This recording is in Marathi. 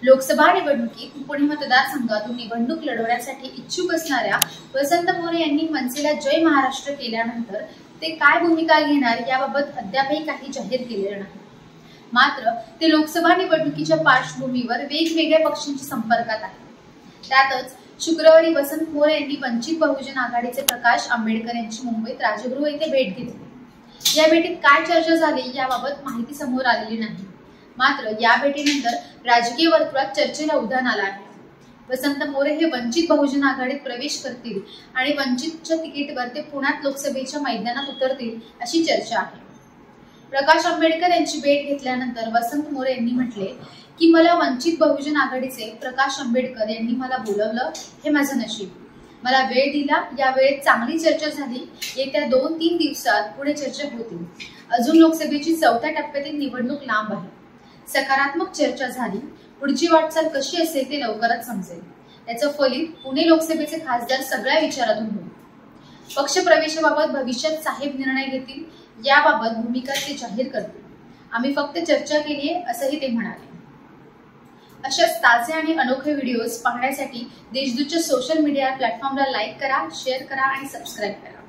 लोकसभा निवडणुकीत पुणे मतदारसंघातून निवडणूक लढवण्यासाठी इच्छुक असणाऱ्या वसंत मोरे यांनी मनसेला जय महाराष्ट्र केल्यानंतर ते काय भूमिका घेणार याबाबत अद्यापही काही जाहीर केलेलं नाही। मात्र ते लोकसभा निवडणुकीच्या पार्श्वभूमीवर वेगवेगळ्या पक्षांच्या संपर्कात आहेत। त्यातच शुक्रवारी वसंत मोरे यांनी वंचित बहुजन आघाडीचे प्रकाश आंबेडकर यांची मुंबईत राजगृह येथे भेट घेतली। या भेटीत काय चर्चा झाली याबाबत माहिती समोर आलेली नाही। मात्र या भेटीनंतर राजकीय वर्तुळात चर्चेला उधाण आलं आहे। वसंत मोरे हे वंचित बहुजन आघाडीत प्रवेश करतील आणि वंचितच्या तिकीटवर ते पुण्यात लोकसभेच्या मैदानात उतरतील अशी चर्चा आहे। प्रकाश आंबेडकर यांची भेट घेतल्यानंतर वसंत मोरे यांनी म्हटले की मला वंचित बहुजन आघाडीचे प्रकाश आंबेडकर यांनी मला बोलवलं, हे माझं नशीब। मला वेळ दिला, या वेळेत चांगली चर्चा झाली। येत्या 2-3 दिवसात पुढे चर्चा होतील। अजून लोकसभेची 4थ्या टप्प्यातील निवडणूक लांब आहे। सकारात्मक चर्चा झाली, पुढची वाटचाल कशी असेल ते लवकरच समजेल। याचं फलित पुणे लोकसभेचे खासदार सगळ्या विचारातून होईल। पक्ष प्रवेशाबाबत भविष्यात साहेब निर्णय घेतील, याबाबत भूमिका ते जाहीर करतील। आम्ही फक्त चर्चा केली आहे असंही ते म्हणाले। अशाच ताजे आणि अनोखे व्हिडिओज पाहण्यासाठी देशदूतच्या सोशल मीडिया प्लॅटफॉर्मला लाईक करा, शेअर करा आणि सबस्क्राईब करा।